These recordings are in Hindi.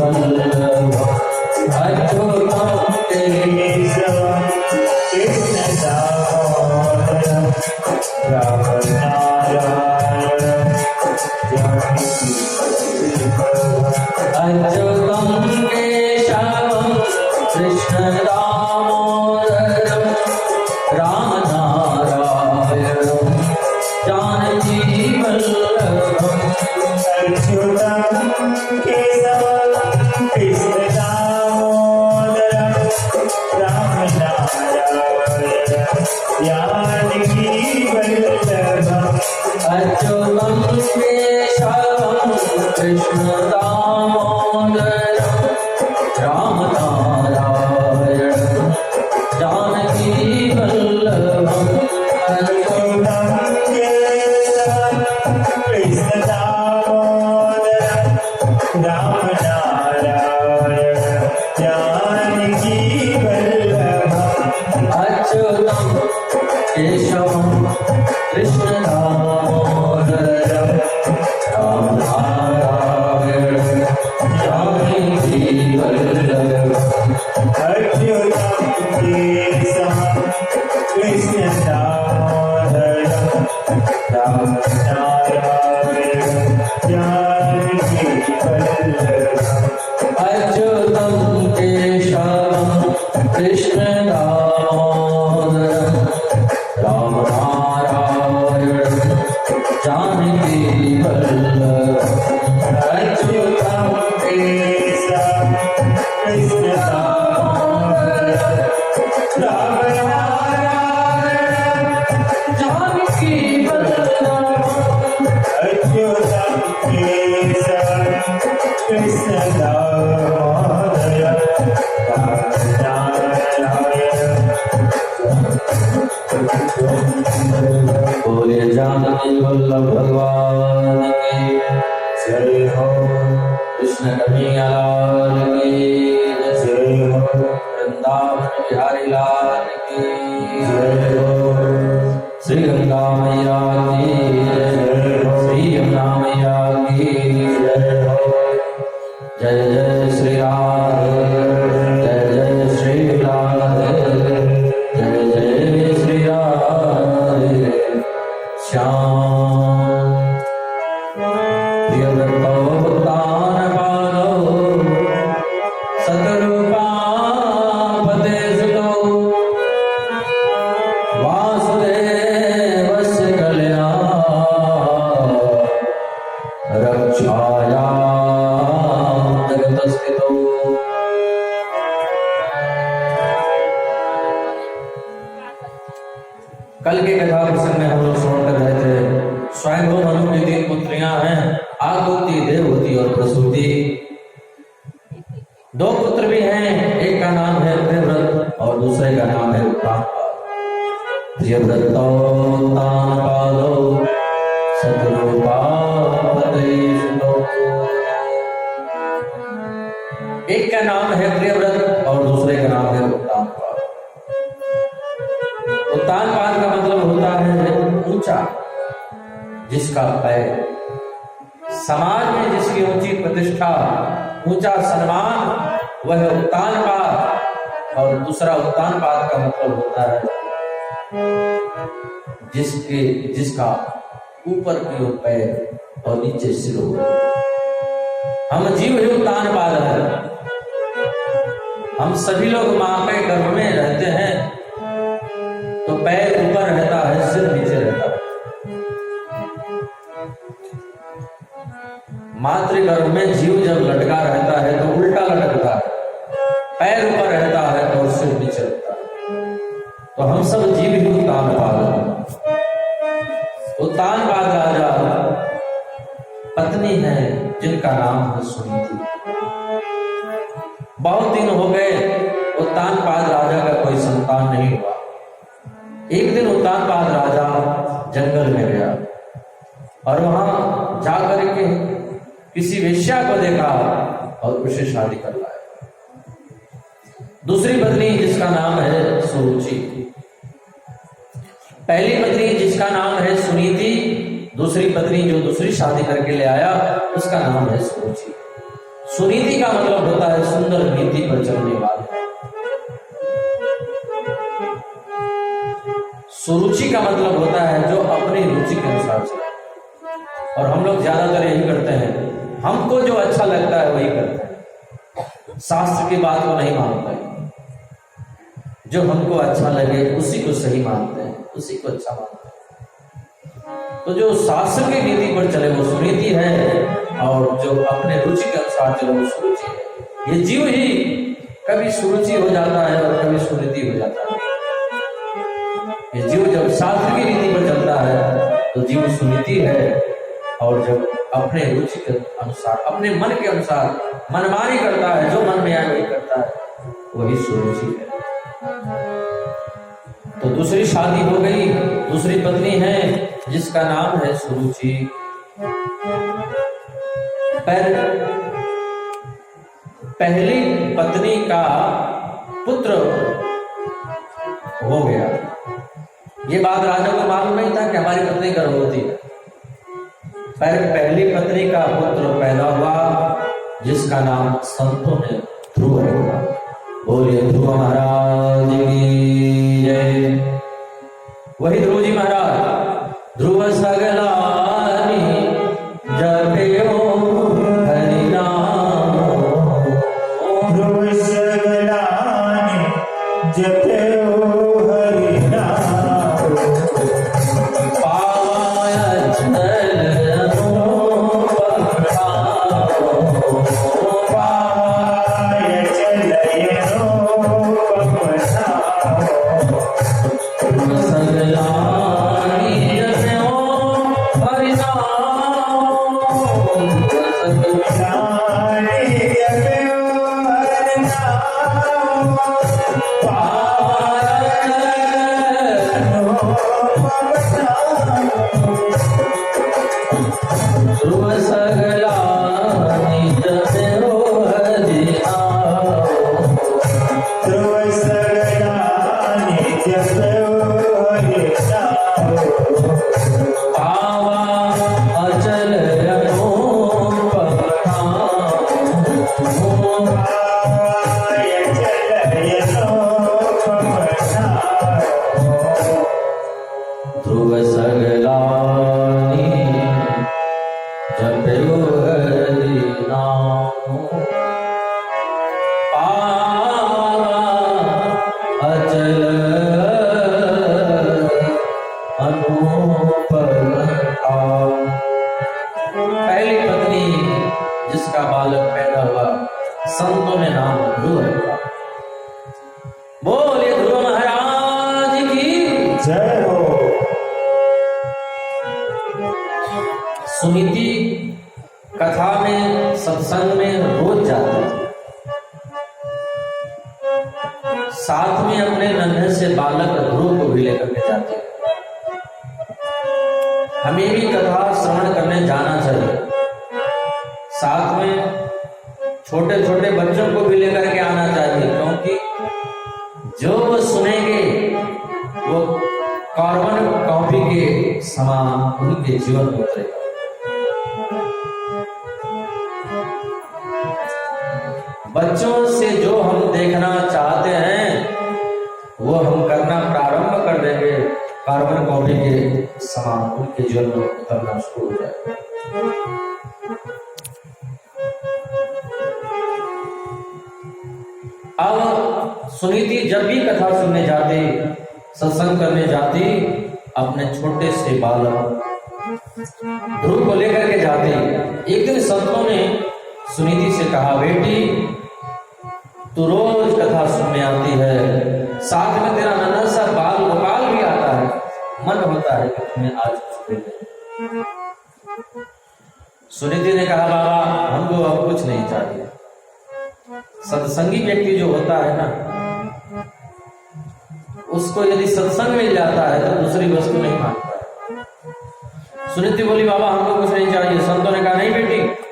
वल्लभ अच्युतम केशवम कृष्ण दामोदरम राम नारायण अच्युतम केशवम कृष्ण दामोदरम राम नारायण जानकी वल्लभम अच्युतम केशवम कृष्ण दामोदरम राम नारायण जानकी वल्लभम अच्युतम केशवम कृष्ण दामोदरम राम नारायण जानकी वल्लभम अच्युतम केशवम कृष्ण दामोदरम राम नारायण जानकी वल्लभम अच्युतम केशवम कृष्ण दामोदरम राम नारायण जानकी वल्लभम अच्युतम केशवम कृष्ण दामोदरम राम नारायण जानकी वल्लभम अच्युतम केशवम कृष्ण दामोदरम राम नारायण जानकी वल्लभम अच्युतम केशवम कृष्ण दामोदरम राम नारायण जानकी वल्लभम अच्युतम केशवम कृष्ण दामोदरम राम नारायण बोले जानकी वल्लभ भगवान की जय हो कृष्ण कन्हैया लाल की जय हो वृंदावन बिहारी लाल की जय हो श्री गंगा मैया की जय हो श्री यमुना मैया की जय हो जय जय श्री राधे जय जय श्री राधे जय जय श्री राधे श्याम प्रियव्रतोत्तान पालो सतरूपापते सुतो वासुदेवस्य कल्याण रक्षायां जगतस्थितो कल के कथा प्रसंग में हम लोग श्रवण कर रहे थे स्वयं मनु की 3 पुत्रियां हैं आकुति देवहूति और प्रसूति 2 पुत्र भी हैं एक का नाम है प्रियव्रत और दूसरे का नाम है उत्तानपाद प्रियव्रतोत्तानपादो सतरूपापते सुतो एक का नाम है प्रियव्रत और दूसरे का नाम है उत्तानपाद उत्तानपाद का मतलब होता है ऊंचा जिसका पैर समाज में जिसकी ऊंची प्रतिष्ठा ऊंचा सम्मान वह उत्तानपाद और दूसरा उत्तानपाद का मतलब होता है जिसका ऊपर की ओर पैर और नीचे सिर हो हम जीव ही उत्तानपाद है हम सभी लोग मां के गर्भ में रहते हैं तो पैर ऊपर रहता है सिर नीचे रहता है मातृगर्भ में जीव जब लटका रहता है तो उल्टा लटकता है पैर ऊपर रहता है और सिर नीचे रहता है तो हम सब जीव ही उत्तानपाद हैं उत्तानपाद राजा पत्नी है जिनका नाम है सुनीति बहुत दिन हो गए उत्तानपाद राजा का कोई संतान नहीं हुआ एक दिन उत्तानपाद राजा जंगल में गया और वहां जाकर के किसी वेश्या को देखा और उसे शादी कर लाया दूसरी पत्नी जिसका नाम है सुरुचि पहली पत्नी जिसका नाम है सुनीति दूसरी पत्नी जो दूसरी शादी करके ले आया उसका नाम है सुरुचि सुनीति का मतलब होता है सुंदर नीति पर चलने वाले। सुरुचि का मतलब होता है जो अपनी रुचि के अनुसार चले। और हम लोग ज्यादातर यही करते हैं, हमको जो अच्छा लगता है वही करते हैं, शास्त्र की बात को नहीं मानते हैं। जो हमको अच्छा लगे उसी को सही मानते हैं, उसी को अच्छा मानते हैं। तो जो शास्त्र की नीति पर चले वो सुनीति है, और जो अपने रुचि के अनुसार चले वो सुरुचि है। ये जीव ही कभी सुरुचि हो जाता है और कभी सुनीति हो जाता है। ये जीव जब शास्त्र की नीति पर चलता है तो जीव सुनीति है, और जब अपने रुचि के अनुसार, अपने मन के अनुसार मनमानी करता है, जो मन में आए वही करता है, वही सुरुचि है। तो दूसरी शादी हो गई, दूसरी पत्नी है जिसका नाम है सुरुचि। पहली पत्नी का पुत्र हो गया। ये बात राजा को मालूम नहीं था कि हमारी पत्नी गर्भवती है। पहली पत्नी का पुत्र पैदा हुआ जिसका नाम संतों ने ध्रुव रखा। बोलिए ध्रुव महाराज की जय। वही ध्रुव जी महाराज। ध्रुव सगलानी जपयो हरि नाम, ध्रुव सगलानी जपयो हरि नाम, पावाय चल सुनीति कथा में, सत्संग में रोज जाती थी। साथ में अपने नन्हे से बालक ध्रुव को भी लेकर के जाती थी। हमें भी कथा श्रवण करने जाना चाहिए। साथ में छोटे छोटे बच्चों को भी लेकर के आना चाहिए, क्योंकि जो वो सुनेंगे वो कार्बन कॉपी के समान उनके जीवन में उतरेगा। बच्चों से जो हम देखना चाहते हैं वो हम करना प्रारंभ कर देंगे, कार्बन कॉपी के समान उनके जीवन में उतरना शुरू हो जाएगा। अब सुनीति जब भी कथा सुनने जाती, सत्संग करने जाती, अपने छोटे से बालक ध्रुव को लेकर के जाती। एक दिन संतों ने सुनीति से कहा, बेटी तू रोज कथा सुनने आती है, साथ में तेरा नन्हा सा बाल गोपाल भी आता है, मन होता है कि तुम्हें आज कुछ दे दे। सुनीति ने कहा, बाबा हमको अब कुछ नहीं चाहिए। सत्संगी व्यक्ति जो होता है ना, उसको यदि सत्संग मिल जाता है तो दूसरी वस्तु नहीं मांगता है। सुनीति बोली, बाबा हमको कुछ नहीं चाहिए। संतों ने कहा, नहीं बेटी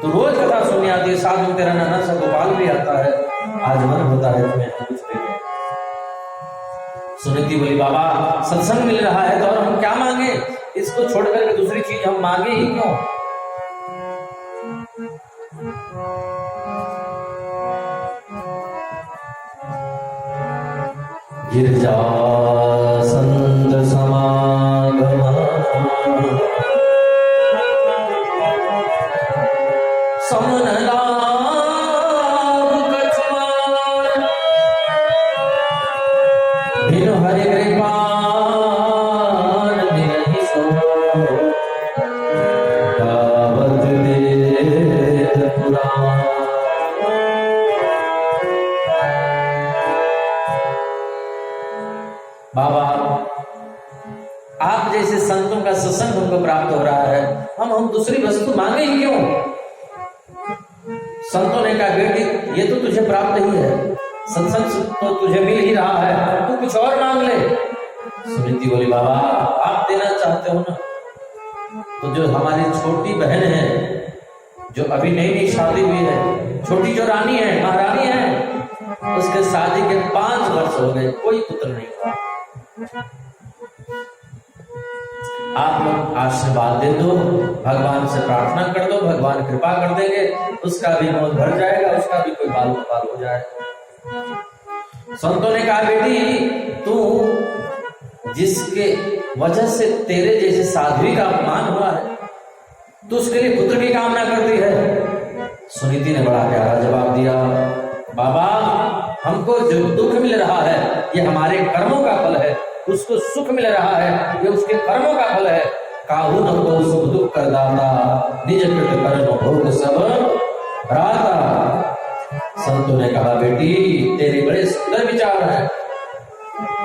तो रोज कथा सुनने आती है, साथ में तेरा नन्हा सा गोपाल भी आता है, आज मन होता है तुम्हें कुछ दे दे। सुनीति बोली, बाबा सत्संग मिल रहा है तो और हम क्या मांगे, इसको छोड़कर के दूसरी चीज हम मांगे ही क्यों। गिरजा संत समागम समन लाभ कछुआर बिनु हरि कृपान बिनहि सो गावत वेद पुराण। बाबा आप जैसे संतों का सत्संग हमको प्राप्त हो रहा है, हम दूसरी वस्तु मांगे ही क्यों? संतों ने कहा बेटी ये तो तुझे प्राप्त ही है, सत्संग तो तुझे मिल ही रहा है, तू कुछ और मांग ले। सुनीति बोली बाबा आप देना चाहते हो ना, तो जो हमारी छोटी बहन है जो अभी नई नई शादी हुई है, छोटी जो रानी है महारानी है, उसके शादी के 5 वर्ष हो गए, कोई पुत्र नहीं हुआ। आप लोग आशीर्वाद दे दो, भगवान से प्रार्थना कर दो, भगवान कृपा कर देंगे, उसका भी मोह भर जाएगा, उसका भी कोई बाल गोपाल हो जाएगा। संतों ने कहा बेटी तू जिसके वजह से तेरे जैसे साध्वी का अपमान हुआ है, तू उसके लिए पुत्र की कामना करती है। सुनीति ने बड़ा प्यारा जवाब दिया, बाबा हमको जो दुख मिल रहा है ये हमारे कर्मों का फल है, उसको सुख मिल रहा है ये उसके कर्मों का फल है। काहू न को सुख दुख कर दाता, निज कृत कर्म भोग सब भ्राता। संतों ने कहा बेटी तेरे बड़े सुंदर विचार है,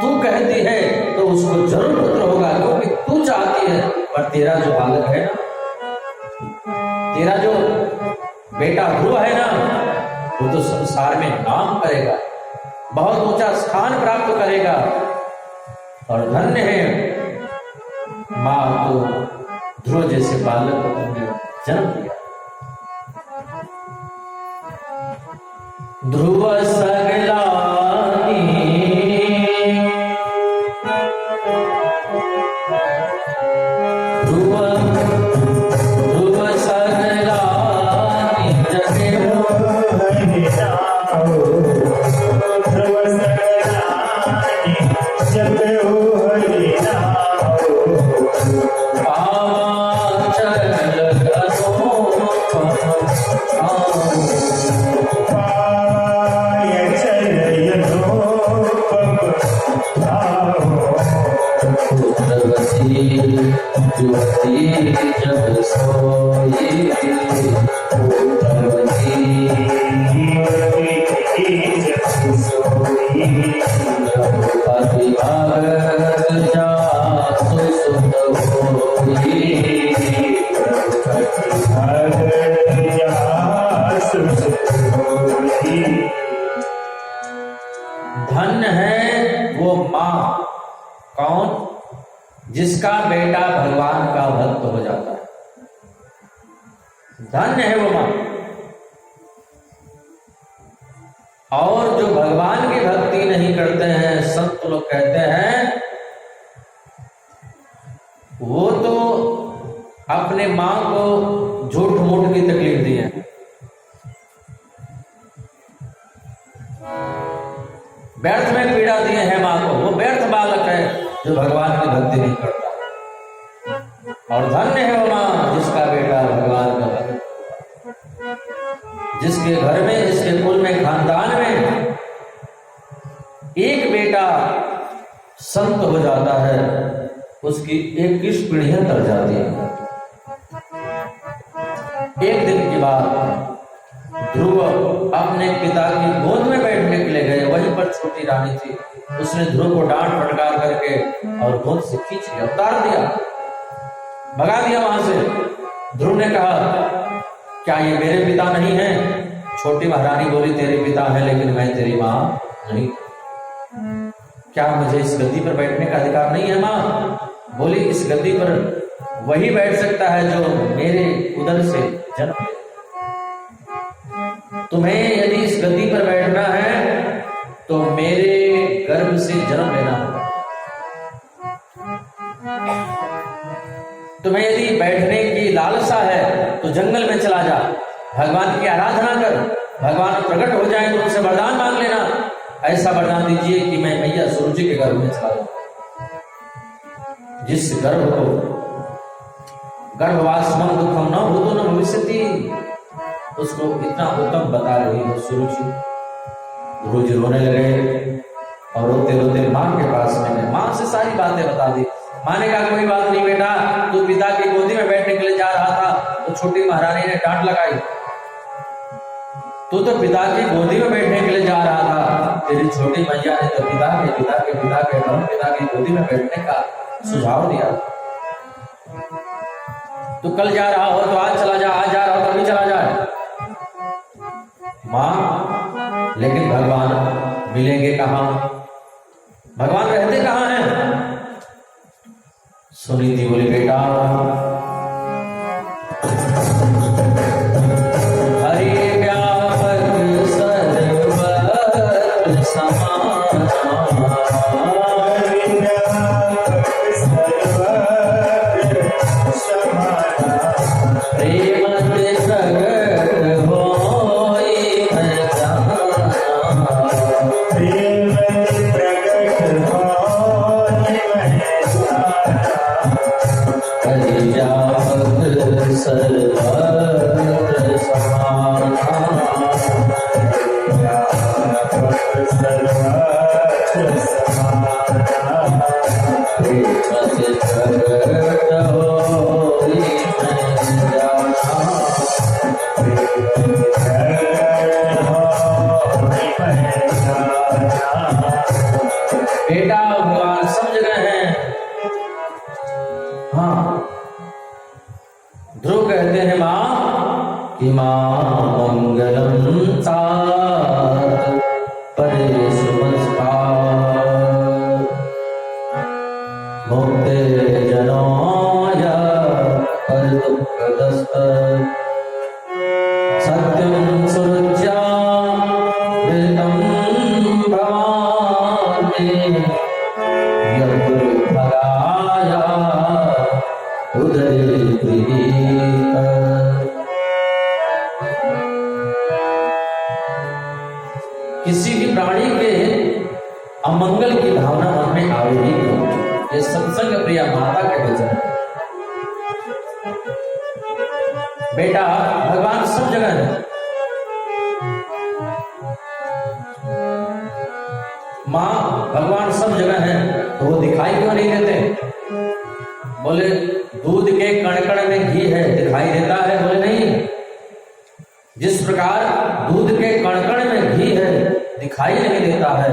तू कहती है तो उसको जरूर पुत्र होगा, क्योंकि तू चाहती है, पर तेरा जो बालक है ना, तेरा जो बेटा ध्रुव है ना, वो तो संसार में नाम करेगा, बहुत ऊंचा स्थान प्राप्त करेगा, और धन्य है मां तो ध्रुव जैसे बालक को तुमने जन्म दिया। ध्रुव सगलानी ध्रुव सगलानी जगे हो जब सोई धन्य है वो मां, कौन? जिसका बेटा भगवान का भक्त हो जाता है, धन्य है वो मां। और जो भगवान की भक्ति नहीं करते हैं, संत लोग कहते हैं वो तो अपने मां को झूठ मूठ की तकलीफ दी है। व्यर्थ में पीड़ा दिए हैं मां को, वो व्यर्थ बालक है जो भगवान की भक्ति नहीं करता। और धन्य है वो मां जिसका बेटा भगवान का भक्त, जिसके घर में, जिसके कुल में, खानदान में एक बेटा संत हो जाता है, उसकी 21 पीढ़ियां तर जाती है। एक दिन की बात, ध्रुव अपने पिता की गोद में बैठने के लिए गए, वहीं पर छोटी रानी थी, उसने ध्रुव को डांट फटकार करके और गोद से खींच के उतार दिया, भगा दिया वहां से। ध्रुव ने कहा क्या ये मेरे पिता नहीं है? छोटी महारानी बोली तेरे पिता है, लेकिन मैं तेरी मां नहीं। क्या मुझे इस गद्दी पर बैठने का अधिकार नहीं है मां? बोली इस गद्दी पर वही बैठ सकता है जो मेरे उदर से जन्म ले। तुम्हें यदि इस गद्दी पर बैठना है तो मेरे गर्भ से जन्म लेना होगा। तुम्हें यदि बैठने की लालसा है तो जंगल में चला जा, भगवान की आराधना कर, भगवान प्रकट हो जाए तो उनसे वरदान मांग लेना, ऐसा वरदान दीजिए कि मैं मैया सूरज के गर्भ में चला जाऊं। जिस गर्भ को गर्भवासमं दुखम न भूतो न भविष्यति, उसको इतना उत्तम बता रही है सूरज। गुरु जी रोने लगे और रोते रोते माँ के पास में गए, माँ से सारी बातें बता दी। माँ ने कहा कोई बात नहीं बेटा, तू पिता की गोदी में बैठने के लिए जा रहा था तो छोटी महारानी ने डांट लगाई, तू तो पिता की गोदी में बैठने के लिए जा रहा था, तेरी छोटी मैया ने तो पिता की गोदी में बैठने का सुझाव दिया। तू कल जा रहा हो तो आज चला जा, आज जा रहा हो तो अभी चला जाए। मां, लेकिन भगवान मिलेंगे कहां, भगवान रहते कहां हैं? सुनीति बोली बेटा, हरि व्यापक सर्वर समान, बेटा भगवान समझ गए हैं। हाँ, ध्रुव कहते हैं मां कि मां मंगलम तात परेश नमस्कार, मुक्ते जनाय पर दुःखदस्त सत्यम सुरुच्या वेदम भवानी यदुर्भगाया उदरे प्रीत। किसी भी प्राणी के अमंगल की भावना मन में आवेगी तो ये सत्संग प्रिया माता के वचन है। बेटा भगवान सब जगह है, मां भगवान सब जगह है तो वो दिखाई क्यों नहीं देते? बोले दूध के कण-कण में घी है, दिखाई देता है? बोले नहीं। जिस प्रकार दूध के कण-कण में घी है दिखाई नहीं देता है,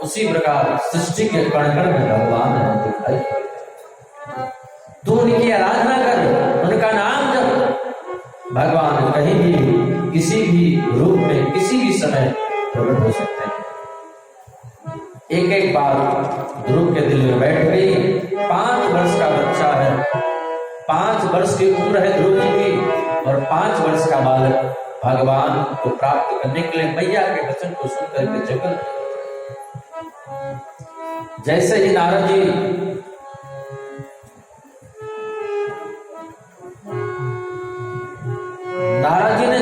उसी प्रकार सृष्टि के कण-कण में भगवान है, दिखाई। तू उनकी आराधना कर, उनका नाम जप, भगवान कहीं भी किसी भी रूप में किसी भी समय प्रकट हो सकते हैं। एक एक बात ध्रुव के दिल में बैठ गई। 5 वर्ष का बच्चा है, 5 वर्ष की उम्र है ध्रुव जी की, और 5 वर्ष का बालक भगवान को प्राप्त करने के लिए मैया के वचन को सुनकर के जगल। जैसे ही नारद जी ने